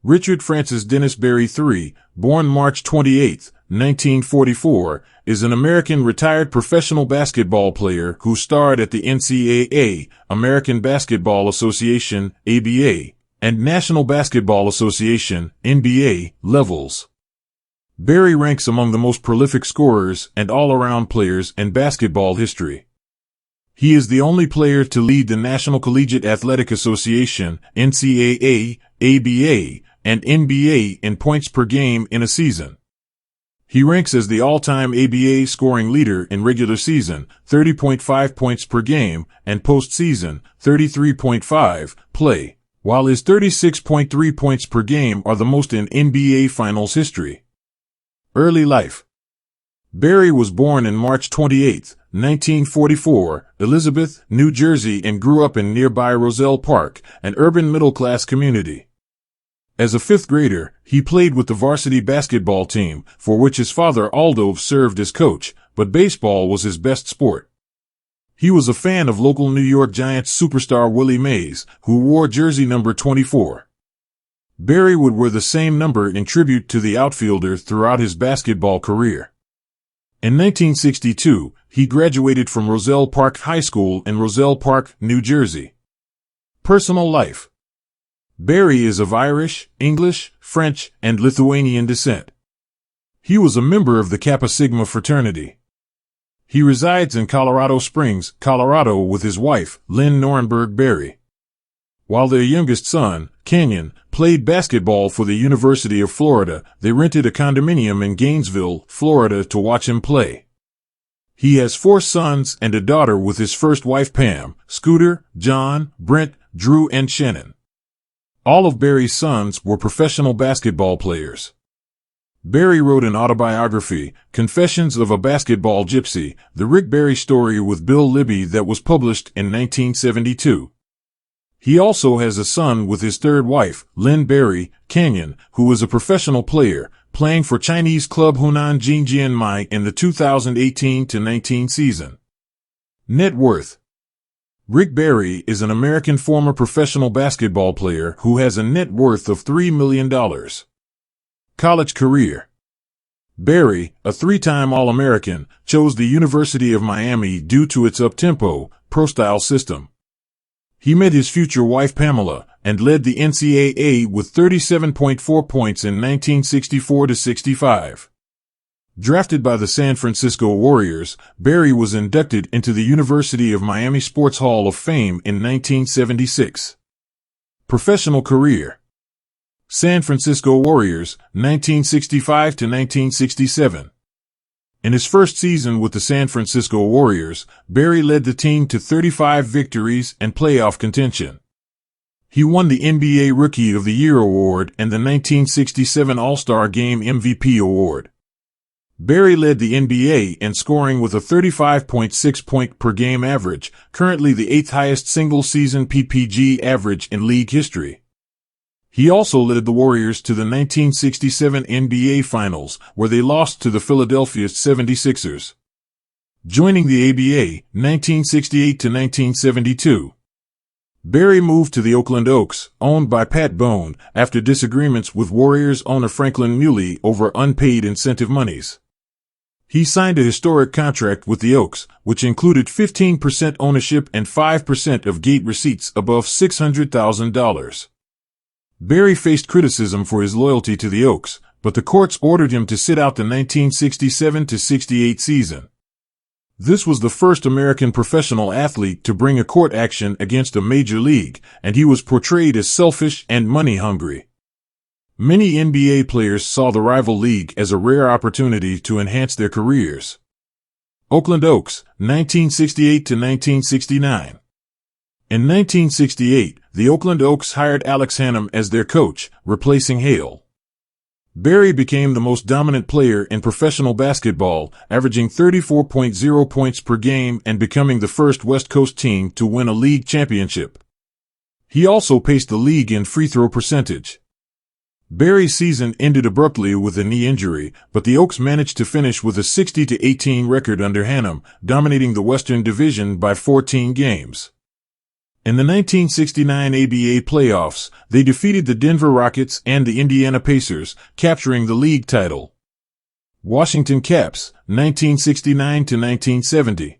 Richard Francis Dennis Berry III, born March 28, 1944, is an American retired professional basketball player who starred at the NCAA, American Basketball Association, ABA, and National Basketball Association, NBA, levels. Berry ranks among the most prolific scorers and all-around players in basketball history. He is the only player to lead the National Collegiate Athletic Association, NCAA, ABA, and NBA in points per game in a season. He ranks as the all-time ABA scoring leader in regular season, 30.5 points per game, and postseason, 33.5, play, while his 36.3 points per game are the most in NBA Finals history. Early life. Berry was born in March 28, 1944, Elizabeth, New Jersey, and grew up in nearby Roselle Park, an urban middle-class community. As a fifth grader, he played with the varsity basketball team, for which his father Aldo served as coach, but baseball was his best sport. He was a fan of local New York Giants superstar Willie Mays, who wore jersey number 24. Berry would wear the same number in tribute to the outfielder throughout his basketball career. In 1962, he graduated from Roselle Park High School in Roselle Park, New Jersey. Personal life. Berry is of Irish, English, French, and Lithuanian descent. He was a member of the Kappa Sigma fraternity. He resides in Colorado Springs, Colorado with his wife, Lynn Norenberg Berry. While their youngest son, Kenyon, played basketball for the University of Florida, they rented a condominium in Gainesville, Florida to watch him play. He has 4 sons and a daughter with his first wife Pam, Scooter, John, Brent, Drew, and Shannon. All of Berry's sons were professional basketball players. Berry wrote an autobiography, Confessions of a Basketball Gypsy, the Rick Barry story with Bill Libby, that was published in 1972. He also has a son with his third wife, Lynn Berry, Kenyon, who is a professional player, playing for Chinese club Hunan Jingjianmai in the 2018-19 season. Net worth. Rick Barry is an American former professional basketball player who has a net worth of $3 million. College career. Berry, a 3-time All-American, chose the University of Miami due to its up-tempo, pro-style system. He met his future wife Pamela and led the NCAA with 37.4 points in 1964-65. Drafted by the San Francisco Warriors, Berry was inducted into the University of Miami Sports Hall of Fame in 1976. Professional career. San Francisco Warriors, 1965-1967. In his first season with the San Francisco Warriors, Berry led the team to 35 victories and playoff contention. He won the NBA Rookie of the Year award and the 1967 All-Star Game MVP award. Berry led the NBA in scoring with a 35.6 point per game average, currently the 8th highest single-season PPG average in league history. He also led the Warriors to the 1967 NBA Finals, where they lost to the Philadelphia 76ers. Joining the ABA, 1968-1972. Berry moved to the Oakland Oaks, owned by Pat Bone, after disagreements with Warriors owner Franklin Muley over unpaid incentive monies. He signed a historic contract with the Oaks, which included 15% ownership and 5% of gate receipts above $600,000. Berry faced criticism for his loyalty to the Oaks, but the courts ordered him to sit out the 1967-68 season. This was the first American professional athlete to bring a court action against a major league, and he was portrayed as selfish and money-hungry. Many NBA players saw the rival league as a rare opportunity to enhance their careers. Oakland Oaks, 1968-1969. In 1968, the Oakland Oaks hired Alex Hannum as their coach, replacing Hale. Berry became the most dominant player in professional basketball, averaging 34.0 points per game and becoming the first West Coast team to win a league championship. He also paced the league in free throw percentage. Berry's season ended abruptly with a knee injury, but the Oaks managed to finish with a 60-18 record under Hannum, dominating the Western Division by 14 games. In the 1969 ABA playoffs, they defeated the Denver Rockets and the Indiana Pacers, capturing the league title. Washington Caps, 1969 to 1970.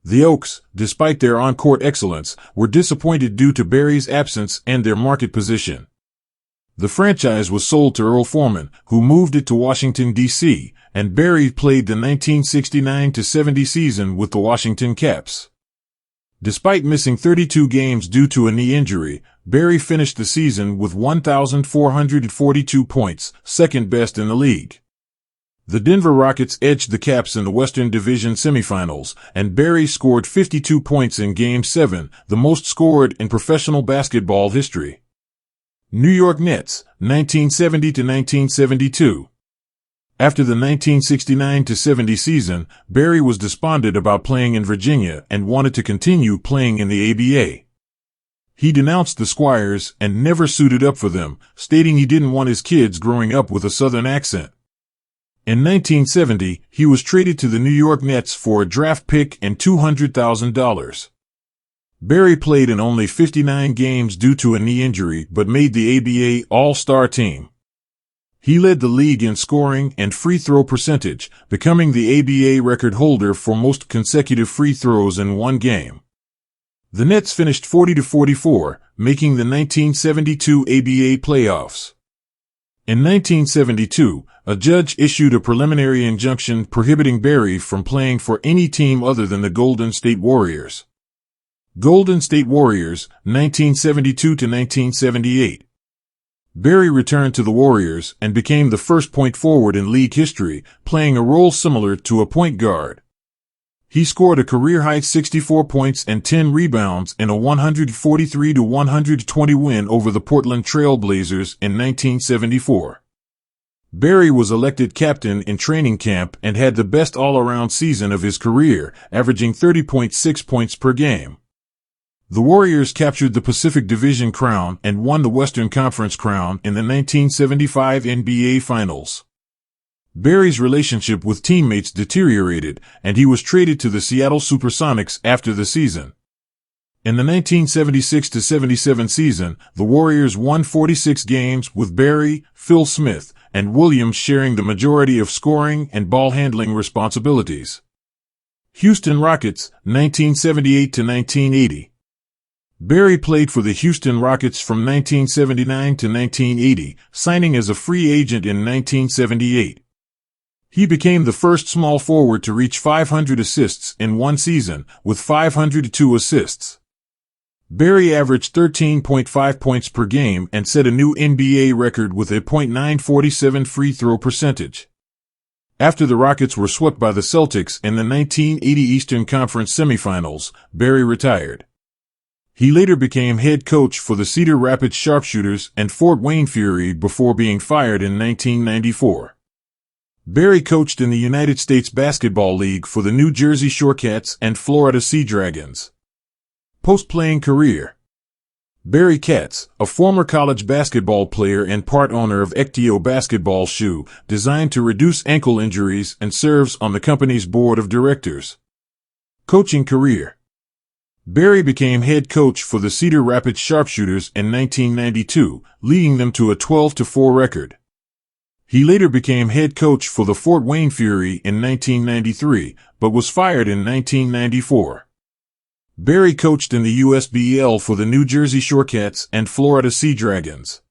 The Oaks, despite their on-court excellence, were disappointed due to Barry's absence and their market position. The franchise was sold to Earl Foreman, who moved it to Washington, D.C., and Barry played the 1969 to 70 season with the Washington Caps. Despite missing 32 games due to a knee injury, Barry finished the season with 1,442 points, second best in the league. The Denver Rockets edged the Caps in the Western Division semifinals, and Barry scored 52 points in Game 7, the most scored in professional basketball history. New York Nets, 1970 to 1972. After the 1969 to 70 season, Barry was despondent about playing in Virginia and wanted to continue playing in the ABA. He denounced the Squires and never suited up for them, stating he didn't want his kids growing up with a Southern accent. In 1970, he was traded to the New York Nets for a draft pick and $200,000. Barry played in only 59 games due to a knee injury but made the ABA All-Star team. He led the league in scoring and free throw percentage, becoming the ABA record holder for most consecutive free throws in one game. The Nets finished 40-44, making the 1972 ABA playoffs. In 1972, a judge issued a preliminary injunction prohibiting Barry from playing for any team other than the Golden State Warriors. Golden State Warriors, 1972 to 1978. Barry returned to the Warriors and became the first point forward in league history, playing a role similar to a point guard. He scored a career-high 64 points and 10 rebounds in a 143-120 win over the Portland Trail Blazers in 1974. Barry was elected captain in training camp and had the best all-around season of his career, averaging 30.6 points per game. The Warriors captured the Pacific Division crown and won the Western Conference crown in the 1975 NBA Finals. Barry's relationship with teammates deteriorated, and he was traded to the Seattle Supersonics after the season. In the 1976-77 season, the Warriors won 46 games with Barry, Phil Smith, and Williams sharing the majority of scoring and ball handling responsibilities. Houston Rockets, 1978 to 1980. Barry played for the Houston Rockets from 1979 to 1980, signing as a free agent in 1978. He became the first small forward to reach 500 assists in one season, with 502 assists. Barry averaged 13.5 points per game and set a new NBA record with a .947 free throw percentage. After the Rockets were swept by the Celtics in the 1980 Eastern Conference semifinals, Barry retired. He later became head coach for the Cedar Rapids Sharpshooters and Fort Wayne Fury before being fired in 1994. Barry coached in the United States Basketball League for the New Jersey Shorecats and Florida Sea Dragons. Post-playing career. Barry Katz, a former college basketball player and part owner of Ectio basketball shoe, designed to reduce ankle injuries and serves on the company's board of directors. Coaching career. Barry became head coach for the Cedar Rapids Sharpshooters in 1992, leading them to a 12-4 record. He later became head coach for the Fort Wayne Fury in 1993, but was fired in 1994. Barry coached in the USBL for the New Jersey Shorecats and Florida Sea Dragons.